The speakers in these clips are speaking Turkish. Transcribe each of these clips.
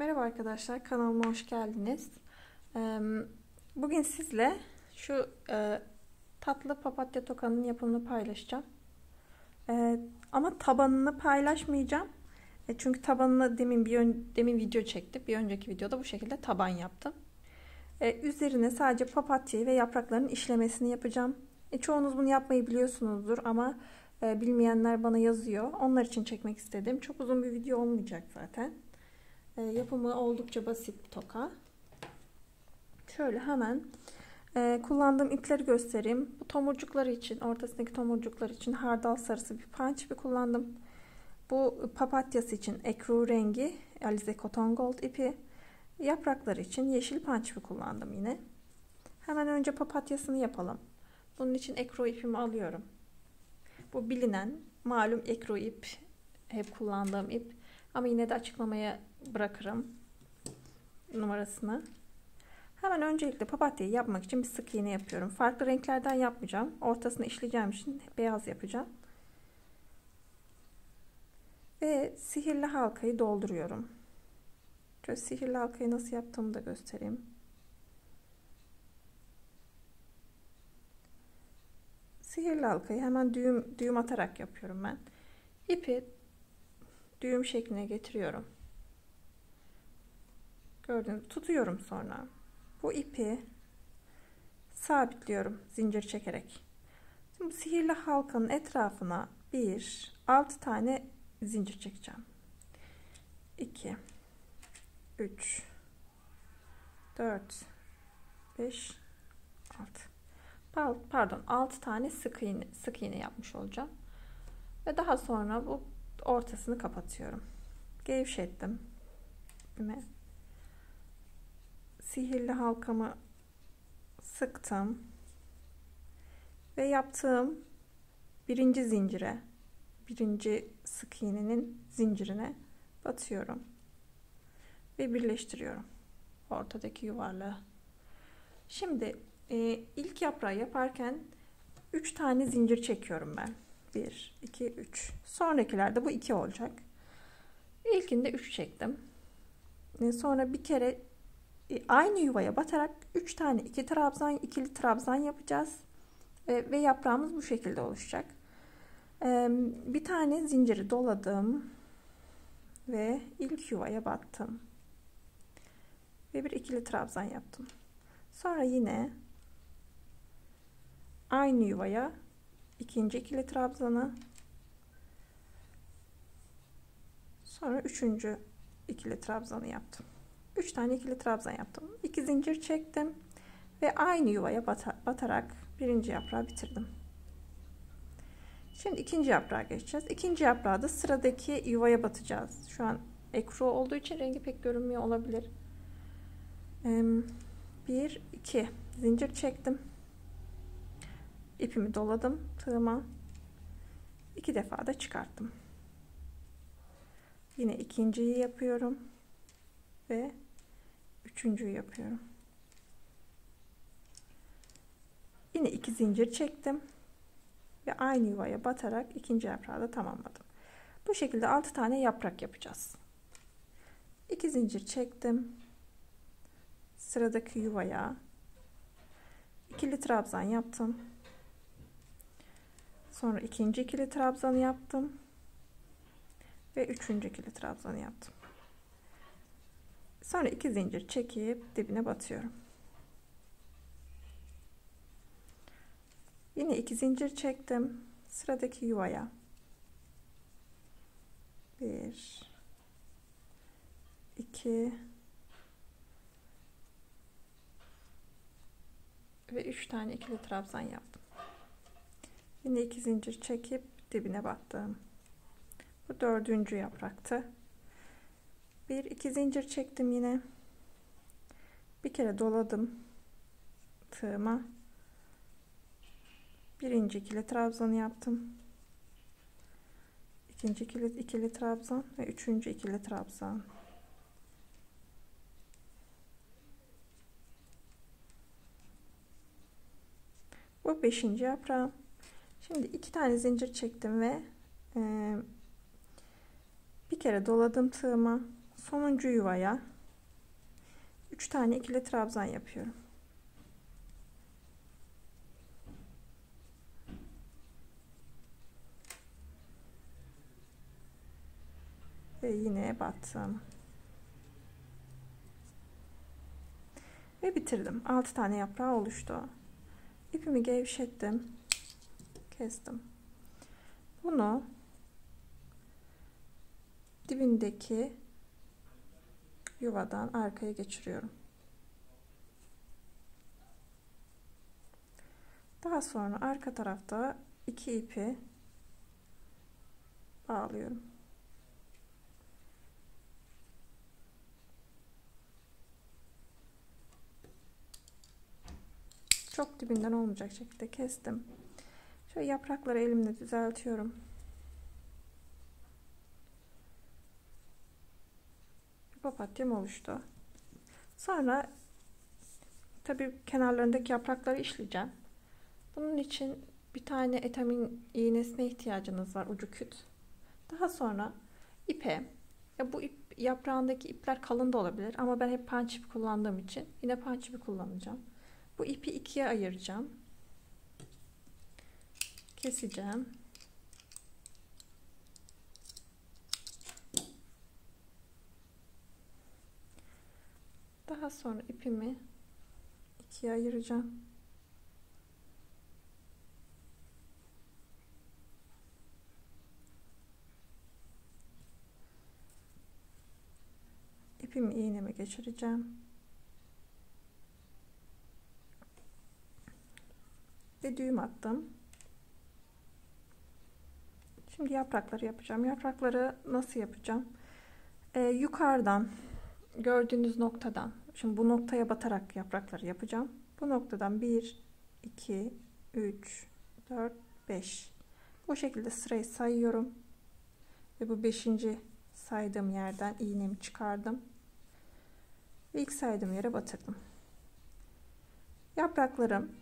Merhaba arkadaşlar, kanalıma hoş geldiniz. Bugün sizle şu tatlı papatya tokanın yapımını paylaşacağım. Ama tabanını paylaşmayacağım. Çünkü tabanını demin video çektim. Bir önceki videoda bu şekilde taban yaptım. Üzerine sadece papatyayı ve yapraklarının işlemesini yapacağım. Çoğunuz bunu yapmayı biliyorsunuzdur ama bilmeyenler bana yazıyor. Onlar için çekmek istedim. Çok uzun bir video olmayacak zaten. Yapımı oldukça basit bir toka. Şöyle hemen kullandığım ipleri göstereyim. Bu tomurcukları için, ortasındaki tomurcuklar için hardal sarısı bir punch ipi kullandım. Bu papatyası için ekru rengi Alize Cotton Gold ipi. Yaprakları için yeşil punch ipi kullandım yine. Hemen önce papatyasını yapalım. Bunun için ekru ipimi alıyorum. Bu bilinen malum ekru ip, hep kullandığım ip. Ama yine de açıklamaya bırakırım numarasını. Hemen öncelikle papatyayı yapmak için bir sık iğne yapıyorum. Farklı renklerden yapmayacağım. Ortasını işleyeceğim için beyaz yapacağım. Ve sihirli halkayı dolduruyorum. Şöyle sihirli halkayı nasıl yaptığımı da göstereyim. Sihirli halkayı hemen düğüm atarak yapıyorum ben. İpi düğüm şekline getiriyorum. Gördüğünüz tutuyorum sonra. Bu ipi sabitliyorum zincir çekerek. Şimdi sihirli halkanın etrafına 6 tane zincir çekeceğim. 2 3 4 5 6 6 tane sık iğne yapmış olacağım. Ve daha sonra bu ortasını kapatıyorum. Gevşettim. Sihirli halkamı sıktım ve yaptığım birinci sık iğnenin zincirine batıyorum ve birleştiriyorum ortadaki yuvarlağı. Şimdi ilk yaprağı yaparken 3 tane zincir çekiyorum ben. 1 2 3. Sonrakilerde bu 2 olacak. İlkinde 3 çektim. Sonra bir kere aynı yuvaya batarak 3 tane ikili trabzan yapacağız. Ve yaprağımız bu şekilde oluşacak. Bir tane zinciri doladım ve ilk yuvaya battım. Ve bir ikili trabzan yaptım. Sonra yine aynı yuvaya ikinci ikili trabzanı, sonra üçüncü ikili trabzanı yaptım. 3 tane ikili trabzan yaptım. 2 zincir çektim ve aynı yuvaya batarak birinci yaprağı bitirdim. Şimdi ikinci yaprağa geçeceğiz. İkinci yaprağı da sıradaki yuvaya batacağız. Şu an ekru olduğu için rengi pek görünmüyor olabilir. 1 2 zincir çektim. İpimi doladım tığıma. 2 defa da çıkarttım. Yine ikinciyi yapıyorum ve üçüncüyü yapıyorum. Yine 2 zincir çektim ve aynı yuvaya batarak ikinci yaprağı da tamamladım. Bu şekilde 6 tane yaprak yapacağız. 2 zincir çektim. Sıradaki yuvaya ikili trabzan yaptım. Sonra ikinci ikili trabzanı yaptım ve üçüncü ikili trabzanı yaptım. Sonra 2 zincir çekip dibine batıyorum. Yine 2 zincir çektim. Sıradaki yuvaya 1 2 ve 3 tane ikili trabzan yaptım. Yine 2 zincir çekip dibine battım. Bu dördüncü yapraktı. 2 zincir çektim yine. Bir kere doladım tığıma. Birinci ikili trabzanı yaptım. İkinci ikili trabzan ve üçüncü ikili trabzan. Bu 5. yaprağım. Şimdi 2 tane zincir çektim ve bir kere doladım tığıma. Sonuncu yuvaya 3 tane ikili trabzan yapıyorum. Ve yine battım. Ve bitirdim. 6 tane yaprağı oluştu. İpimi gevşettim. Kestim. Bunu dibindeki yuvadan arkaya geçiriyorum. Daha sonra arka tarafta 2 ipi bağlıyorum. Çok dibinden olmayacak şekilde kestim. Şöyle yaprakları elimle düzeltiyorum. Bir papatyam oluştu. Sonra tabii kenarlarındaki yaprakları işleyeceğim. Bunun için bir tane etamin iğnesine ihtiyacınız var, ucu küt. Daha sonra ipe, bu ip yaprağındaki ipler kalın da olabilir ama ben hep punch ipi kullandığım için yine punch ipi kullanacağım. Bu ipi ikiye ayıracağım. Keseceğim. Daha sonra ipimi ikiye ayıracağım. İpimi iğneme geçireceğim. Ve düğüm attım. Şimdi yaprakları yapacağım. Yaprakları nasıl yapacağım? Yukarıdan gördüğünüz noktadan, şimdi bu noktaya batarak yaprakları yapacağım. Bu noktadan 1, 2, 3, 4, 5. Bu şekilde sırayı sayıyorum. Ve bu 5. saydığım yerden iğnemi çıkardım. Ve ilk saydığım yere batırdım. Yapraklarım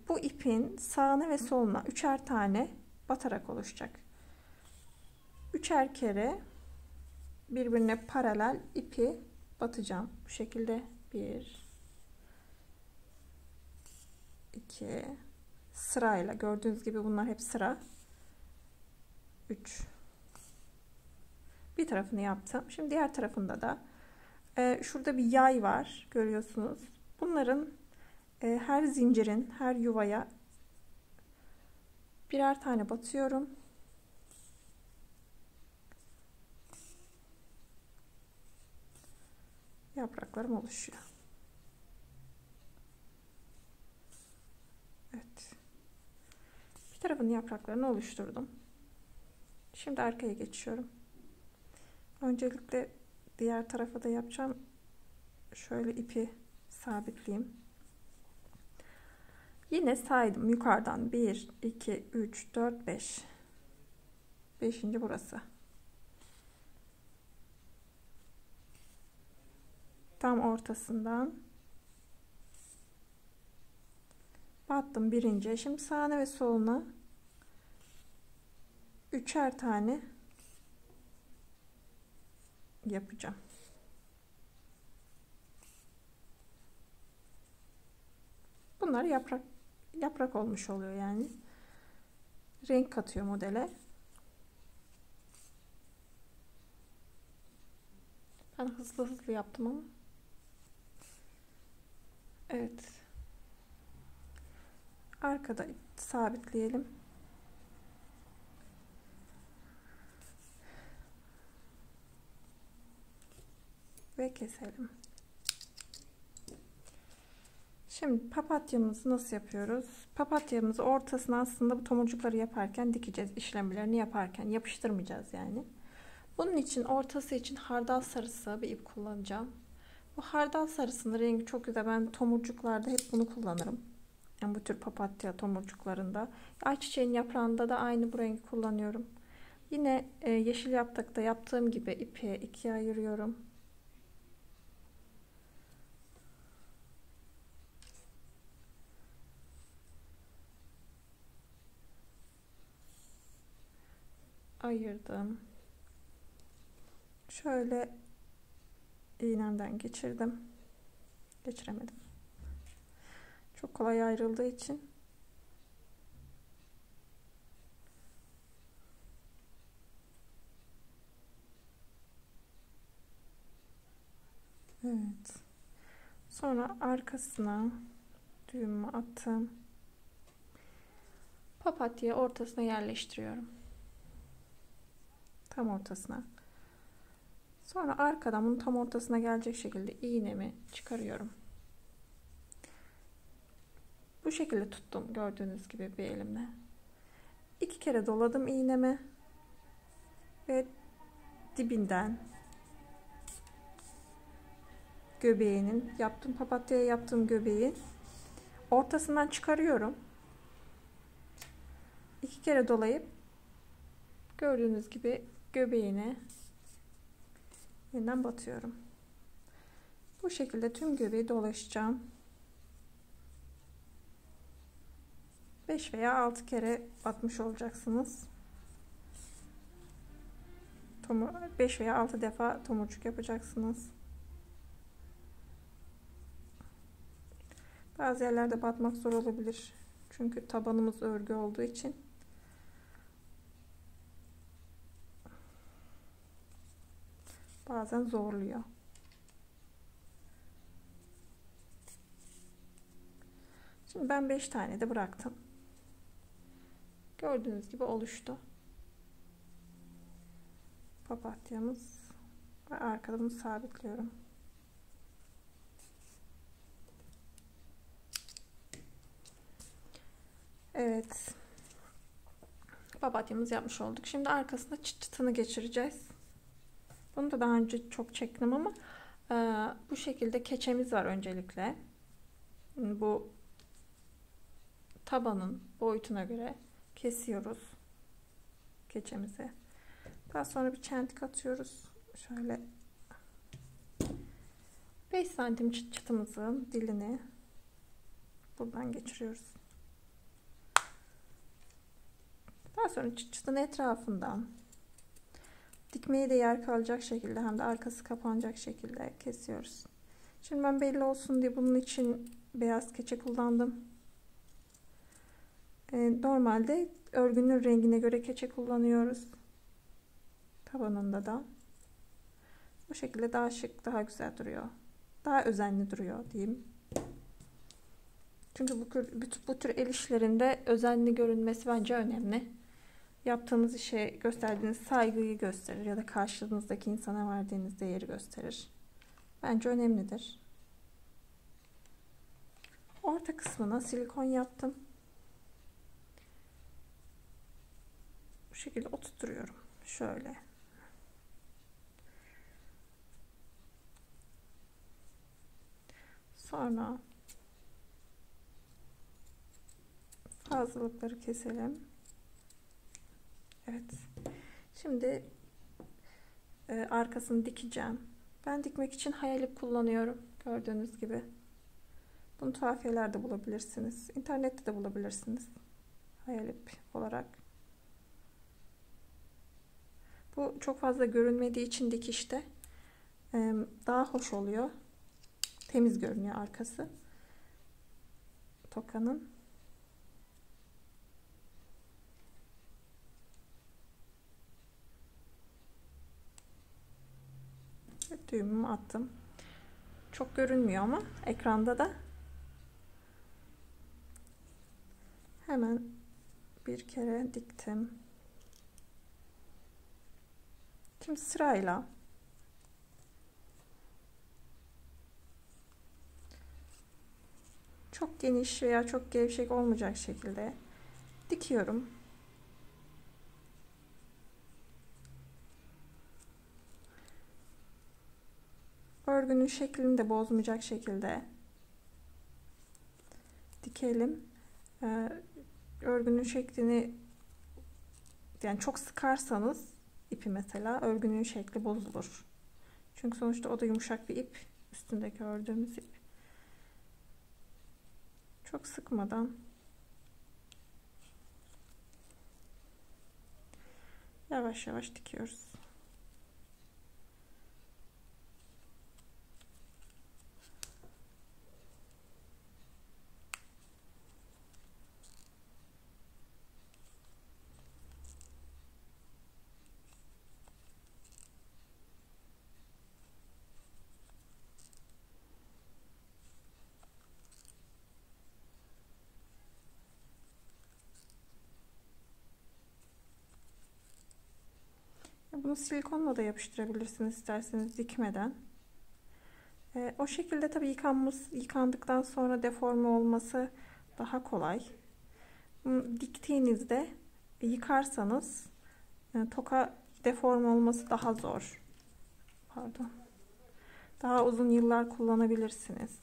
bu ipin sağına ve soluna 3'er tane batarak oluşacak. 3'er kere birbirine paralel ipi batacağım. Bu şekilde 1, 2, sırayla gördüğünüz gibi bunlar hep sıra. 3. Bir tarafını yaptım. Şimdi diğer tarafında da şurada bir yay var, görüyorsunuz. Bunların her zincirin, her yuvaya birer tane batıyorum. Yapraklarım oluşuyor. Evet. Bir tarafın yapraklarını oluşturdum. Şimdi arkaya geçiyorum. Öncelikle diğer tarafa da yapacağım. Şöyle ipi sabitleyeyim. Yine saydım yukarıdan 1, 2, 3, 4, 5. 5. burası. Tam ortasından battım birinci. Şimdi sağına ve soluna 3'er tane yapacağım. Bunlar yaprak olmuş oluyor yani. Renk katıyor modele. Ben hızlı hızlı yaptım ama. Evet. Arkada sabitleyelim. Ve keselim. Şimdi papatyamızı nasıl yapıyoruz? Papatyamızı ortasına aslında bu tomurcukları yaparken dikeceğiz. İşlemlerini yaparken yapıştırmayacağız yani. Bunun için ortası için hardal sarısı bir ip kullanacağım. Bu hardal sarısının rengi çok güzel. Ben tomurcuklarda hep bunu kullanırım. Yani bu tür papatya tomurcuklarında. Ayçiçeğin yaprağında da aynı bu rengi kullanıyorum. Yine yeşil yaprakta yaptığım gibi ipi ikiye ayırıyorum. Ayırdım. Şöyle iğnemden geçirdim. Geçiremedim. Çok kolay ayrıldığı için. Evet. Sonra arkasına düğümümü attım. Papatyayı ortasına yerleştiriyorum. Tam ortasına. Sonra arkadan bunun tam ortasına gelecek şekilde iğnemi çıkarıyorum. Bu şekilde tuttum gördüğünüz gibi bir elimle. 2 kere doladım iğnemi ve dibinden göbeğinin papatyaya yaptığım göbeğin ortasından çıkarıyorum. 2 kere dolayıp gördüğünüz gibi göbeğine yeniden batıyorum. Bu şekilde tüm göbeği dolaşacağım. 5 veya 6 kere batmış olacaksınız. 5 veya 6 defa tomurcuk yapacaksınız. Bazı yerlerde batmak zor olabilir. Çünkü tabanımız örgü olduğu için. Bazen zorluyor. Şimdi ben 5 tane de bıraktım. Gördüğünüz gibi oluştu. Papatyamız ve arkada bunu sabitliyorum. Evet. Papatyamızı yapmış olduk. Şimdi arkasında çıt çıtını geçireceğiz. Bunu da daha önce çok çektim ama bu şekilde keçemiz var öncelikle. Bu tabanın boyutuna göre kesiyoruz keçemizi. Daha sonra bir çentik atıyoruz. Şöyle 5 santim çıt çıtımızın dilini buradan geçiriyoruz. Daha sonra çıt çıtın etrafından dikmeye de yer kalacak şekilde hem de arkası kapanacak şekilde kesiyoruz. Şimdi ben belli olsun diye bunun için beyaz keçe kullandım. Normalde örgünün rengine göre keçe kullanıyoruz. Tabanında da. Bu şekilde daha şık, daha güzel duruyor. Daha özenli duruyor diyeyim. Çünkü bu tür el işlerinde özenli görünmesi bence önemli. Yaptığınız işe gösterdiğiniz saygıyı gösterir ya da karşınızdaki insana verdiğiniz değeri gösterir. Bence önemlidir. Orta kısmına silikon yaptım. Bu şekilde oturtuyorum. Şöyle. Sonra fazlalıkları keselim. Evet. Şimdi arkasını dikeceğim. Ben dikmek için hayal ip kullanıyorum. Gördüğünüz gibi. Bunu tuhafiyelerde bulabilirsiniz. İnternette de bulabilirsiniz. Hayal ip olarak. Bu çok fazla görünmediği için dikişte daha hoş oluyor. Temiz görünüyor arkası tokanın. Düğümümü attım. Çok görünmüyor ama ekranda da hemen bir kere diktim. Şimdi sırayla çok geniş veya çok gevşek olmayacak şekilde dikiyorum. Örgünün şeklini de bozmayacak şekilde dikelim. Örgünün şeklini yani çok sıkarsanız ipi mesela örgünün şekli bozulur. Çünkü sonuçta o da yumuşak bir ip. Üstündeki ördüğümüz ip. Çok sıkmadan yavaş yavaş dikiyoruz. Bunu silikonla da yapıştırabilirsiniz isterseniz dikmeden. O şekilde tabii yıkandıktan sonra deforme olması daha kolay. Diktiğinizde yıkarsanız toka deforme olması daha zor. Pardon. Daha uzun yıllar kullanabilirsiniz.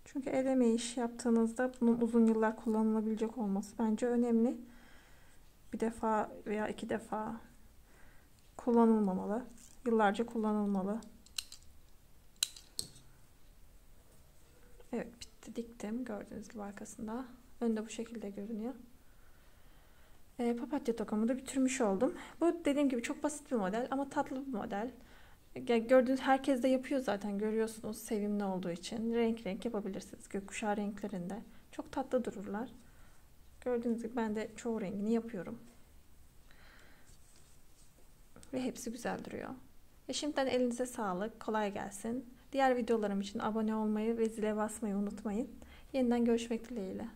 Çünkü el emeği iş yaptığınızda bunun uzun yıllar kullanılabilecek olması bence önemli. Bir defa veya iki defa kullanılmamalı. Yıllarca kullanılmalı. Evet, bitti, diktim. Gördüğünüz gibi arkasında. Önde bu şekilde görünüyor. Papatya tokamı da bitirmiş oldum. Bu dediğim gibi çok basit bir model ama tatlı bir model. Gördüğünüz herkes de yapıyor zaten, görüyorsunuz, sevimli olduğu için. Renk renk yapabilirsiniz. Gökkuşağı renklerinde. Çok tatlı dururlar. Gördüğünüz gibi ben de çoğu rengini yapıyorum. Ve hepsi güzel duruyor. Şimdiden elinize sağlık. Kolay gelsin. Diğer videolarım için abone olmayı ve zile basmayı unutmayın. Yeniden görüşmek dileğiyle.